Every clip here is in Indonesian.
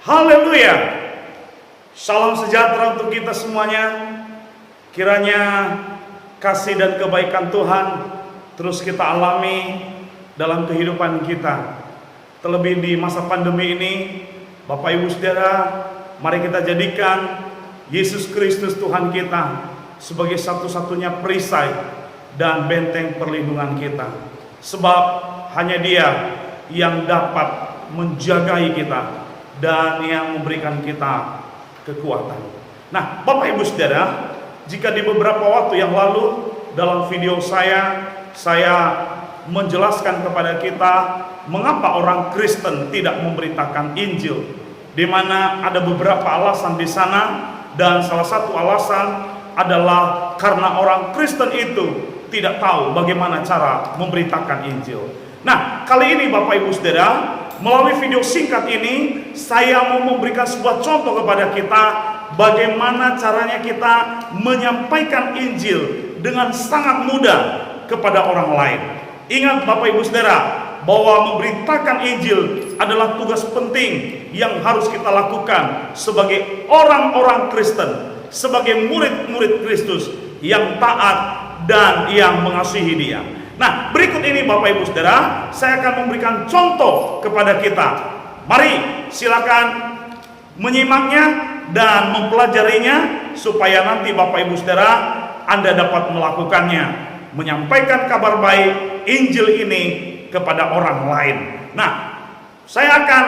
Haleluya. Salam sejahtera untuk kita semuanya. Kiranya kasih dan kebaikan Tuhan terus kita alami dalam kehidupan kita. Terlebih di masa pandemi ini, Bapak Ibu Saudara, mari kita jadikan Yesus Kristus Tuhan kita sebagai satu-satunya perisai dan benteng perlindungan kita. Sebab hanya Dia yang dapat menjagai kita dan yang memberikan kita kekuatan. Nah, Bapak Ibu Saudara, jika di beberapa waktu yang lalu dalam video saya menjelaskan kepada kita mengapa orang Kristen tidak memberitakan Injil, di mana ada beberapa alasan di sana, dan salah satu alasan adalah karena orang Kristen itu tidak tahu bagaimana cara memberitakan Injil. Nah, kali ini Bapak Ibu Saudara, melalui video singkat ini saya mau memberikan sebuah contoh kepada kita bagaimana caranya kita menyampaikan Injil dengan sangat mudah kepada orang lain. Ingat Bapak Ibu Saudara, bahwa memberitakan Injil adalah tugas penting yang harus kita lakukan sebagai orang-orang Kristen, sebagai murid-murid Kristus yang taat dan yang mengasihi Dia. Nah, berikut ini Bapak Ibu Saudara, saya akan memberikan contoh kepada kita. Mari silakan menyimaknya dan mempelajarinya supaya nanti Bapak Ibu Saudara Anda dapat melakukannya, menyampaikan kabar baik Injil ini kepada orang lain. Nah, saya akan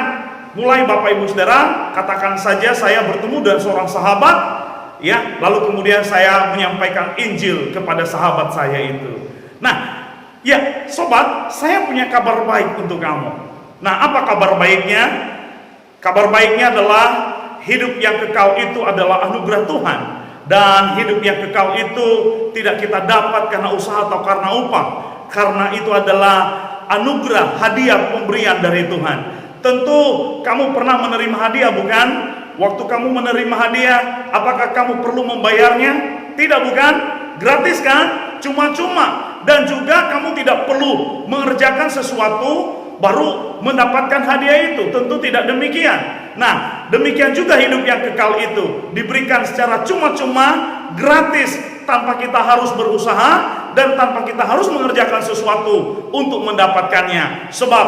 mulai Bapak Ibu Saudara, katakan saja saya bertemu dengan seorang sahabat, ya, lalu kemudian saya menyampaikan Injil kepada sahabat saya itu. Nah, ya, sobat, saya punya kabar baik untuk kamu. Nah, apa kabar baiknya? Kabar baiknya adalah hidup yang kekal itu adalah anugerah Tuhan. Dan hidup yang kekal itu tidak kita dapat karena usaha atau karena upah. Karena itu adalah anugerah, hadiah pemberian dari Tuhan. Tentu kamu pernah menerima hadiah, bukan? Waktu kamu menerima hadiah, apakah kamu perlu membayarnya? Tidak, bukan? Gratis kan? Cuma-cuma. Dan juga kamu tidak perlu mengerjakan sesuatu baru mendapatkan hadiah itu. Tentu tidak demikian. Nah, demikian juga hidup yang kekal itu diberikan secara cuma-cuma, gratis, tanpa kita harus berusaha dan tanpa kita harus mengerjakan sesuatu untuk mendapatkannya. Sebab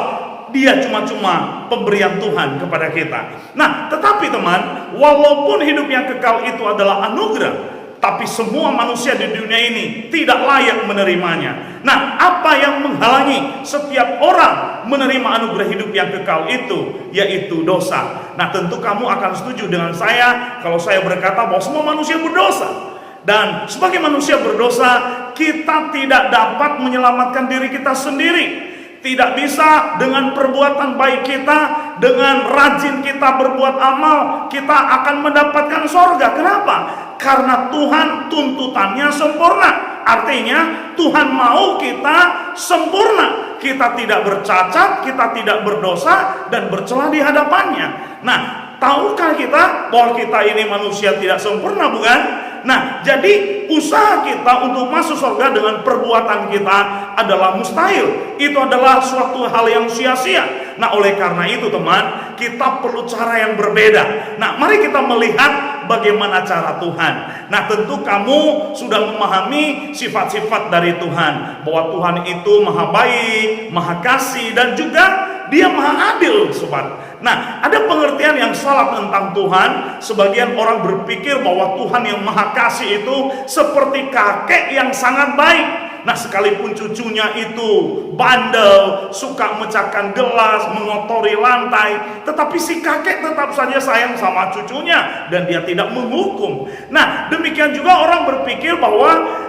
Dia cuma-cuma pemberian Tuhan kepada kita. Nah, tetapi teman, walaupun hidup yang kekal itu adalah anugerah, tapi semua manusia di dunia ini tidak layak menerimanya. Nah, apa yang menghalangi setiap orang menerima anugerah hidup yang kekal itu? Yaitu dosa. Nah, tentu kamu akan setuju dengan saya kalau saya berkata bahwa semua manusia berdosa. Dan sebagai manusia berdosa, kita tidak dapat menyelamatkan diri kita sendiri. Tidak bisa dengan perbuatan baik kita, dengan rajin kita berbuat amal, kita akan mendapatkan sorga. Kenapa? Karena Tuhan tuntutannya sempurna. Artinya Tuhan mau kita sempurna. Kita tidak bercacat, kita tidak berdosa dan bercela di hadapannya. Nah, tahukah kita bahwa kita ini manusia tidak sempurna, bukan? Nah, jadi usaha kita untuk masuk surga dengan perbuatan kita adalah mustahil. Itu adalah suatu hal yang sia-sia. Nah, oleh karena itu teman, kita perlu cara yang berbeda. Nah, mari kita melihat bagaimana cara Tuhan. Nah, tentu kamu sudah memahami sifat-sifat dari Tuhan, bahwa Tuhan itu maha baik, maha kasih, dan juga Dia maha adil, sobat. Nah, ada pengertian yang salah tentang Tuhan. Sebagian orang berpikir bahwa Tuhan yang maha kasih itu seperti kakek yang sangat baik. Nah, sekalipun cucunya itu bandel, suka mecahkan gelas, mengotori lantai, tetapi si kakek tetap saja sayang sama cucunya dan dia tidak menghukum. Nah, demikian juga orang berpikir bahwa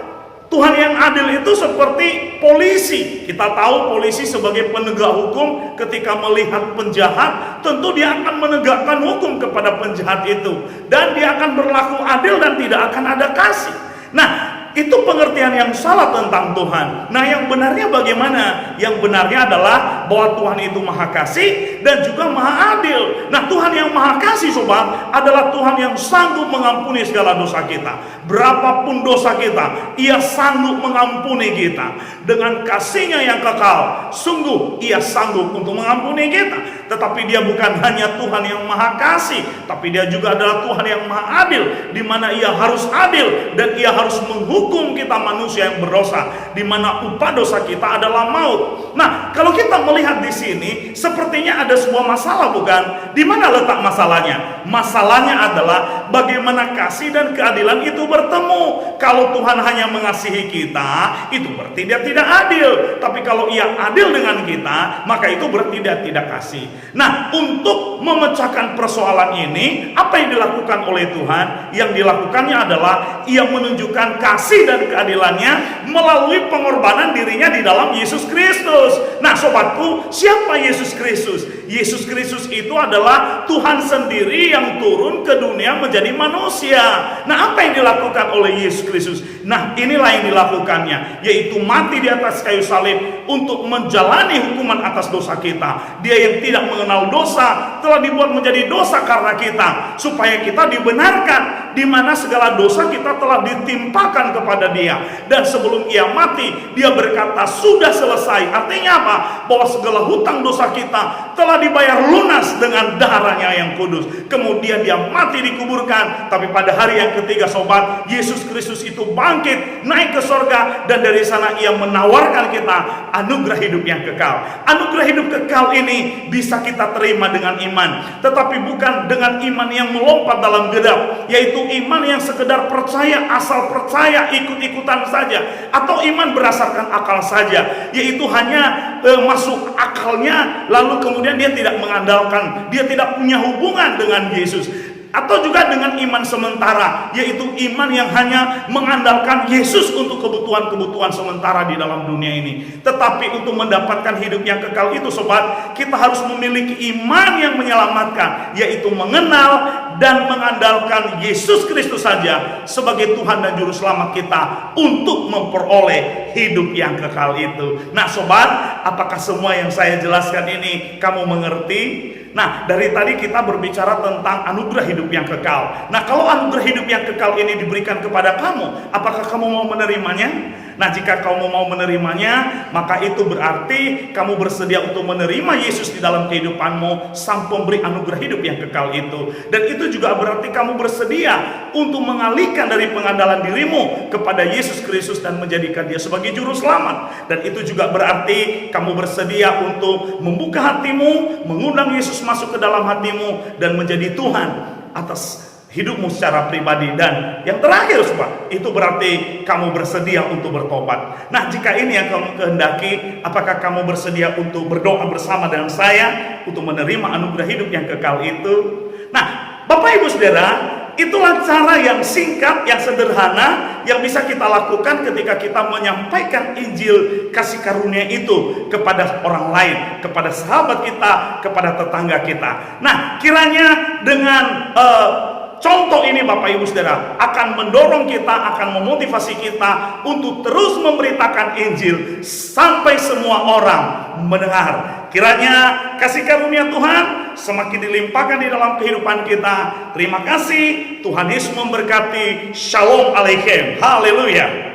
Tuhan yang adil itu seperti polisi. Kita tahu polisi sebagai penegak hukum, ketika melihat penjahat, tentu dia akan menegakkan hukum kepada penjahat itu, dan dia akan berlaku adil dan tidak akan ada kasih. Nah, itu pengertian pengertian yang salah tentang Tuhan. Nah, yang benarnya bagaimana? Yang benarnya adalah bahwa Tuhan itu Maha Kasih dan juga Maha Adil. Nah, Tuhan yang Maha Kasih, sobat, adalah Tuhan yang sanggup mengampuni segala dosa kita. Berapapun dosa kita, Ia sanggup mengampuni kita. Dengan kasih-Nya yang kekal, sungguh Ia sanggup untuk mengampuni kita. Tetapi Dia bukan hanya Tuhan yang Maha Kasih, tapi Dia juga adalah Tuhan yang Maha Adil, di mana Ia harus adil dan Ia harus menghukum kita manusia yang berdosa, di mana upah dosa kita adalah maut. Nah, kalau kita melihat di sini, sepertinya ada sebuah masalah, bukan? Di mana letak masalahnya? Masalahnya adalah bagaimana kasih dan keadilan itu bertemu. Kalau Tuhan hanya mengasihi kita, itu berarti Dia tidak adil. Tapi kalau Ia adil dengan kita, maka itu berarti Dia tidak kasih. Nah, untuk memecahkan persoalan ini, apa yang dilakukan oleh Tuhan? Yang dilakukannya adalah Ia menunjukkan kasih dan keadilannya melalui pengorbanan dirinya di dalam Yesus Kristus. Nah, sobatku, siapa Yesus Kristus? Yesus Kristus itu adalah Tuhan sendiri yang turun ke dunia menjadi manusia. Nah, apa yang dilakukan oleh Yesus Kristus? Nah, inilah yang dilakukannya, yaitu mati di atas kayu salib untuk menjalani hukuman atas dosa kita. Dia yang tidak mengenal dosa telah dibuat menjadi dosa karena kita, supaya kita dibenarkan, di mana segala dosa kita telah ditimpakan kepada Dia. Dan sebelum Ia mati, Dia berkata sudah selesai. Artinya apa? Bahwa segala hutang dosa kita telah dibayar lunas dengan darah-Nya yang kudus. Kemudian Dia mati, dikuburkan. Tapi pada hari yang ketiga, sobat, Yesus Kristus itu bangkit, naik ke sorga, dan dari sana Ia menawarkan kita anugerah hidup yang kekal. Anugerah hidup kekal ini bisa kita terima dengan iman, tetapi bukan dengan iman yang melompat dalam gedap, yaitu iman yang sekedar percaya, asal percaya, ikut-ikutan saja, atau iman berdasarkan akal saja, yaitu hanya masuk akalnya, lalu kemudian dia tidak mengandalkan, dia tidak punya hubungan dengan Yesus. Atau juga dengan iman sementara, yaitu iman yang hanya mengandalkan Yesus untuk kebutuhan-kebutuhan sementara di dalam dunia ini. Tetapi untuk mendapatkan hidup yang kekal itu, sobat, kita harus memiliki iman yang menyelamatkan, yaitu mengenal dan mengandalkan Yesus Kristus saja sebagai Tuhan dan Juru Selamat kita untuk memperoleh hidup yang kekal itu. Nah, sobat, apakah semua yang saya jelaskan ini kamu mengerti? Nah, dari tadi kita berbicara tentang anugerah hidup yang kekal. Nah, kalau anugerah hidup yang kekal ini diberikan kepada kamu, apakah kamu mau menerimanya? Nah, jika kamu mau menerimanya, maka itu berarti kamu bersedia untuk menerima Yesus di dalam kehidupanmu, sang pemberi anugerah hidup yang kekal itu. Dan itu juga berarti kamu bersedia untuk mengalihkan dari pengandalan dirimu kepada Yesus Kristus dan menjadikan Dia sebagai Juru Selamat. Dan itu juga berarti kamu bersedia untuk membuka hatimu, mengundang Yesus masuk ke dalam hatimu dan menjadi Tuhan atas hidupmu secara pribadi. Dan yang terakhir, sobat, itu berarti kamu bersedia untuk bertobat. Nah, jika ini yang kamu kehendaki, apakah kamu bersedia untuk berdoa bersama dengan saya untuk menerima anugerah hidup yang kekal itu? Nah, Bapak Ibu Saudara, itulah cara yang singkat, yang sederhana, yang bisa kita lakukan ketika kita menyampaikan Injil kasih karunia itu kepada orang lain, kepada sahabat kita, kepada tetangga kita. Nah, kiranya dengan contoh ini, Bapak Ibu Saudara, akan mendorong kita, akan memotivasi kita untuk terus memberitakan Injil sampai semua orang mendengar. Kiranya kasih karunia Tuhan semakin dilimpahkan di dalam kehidupan kita. Terima kasih. Tuhan Yesus memberkati. Shalom Aleichem. Haleluya.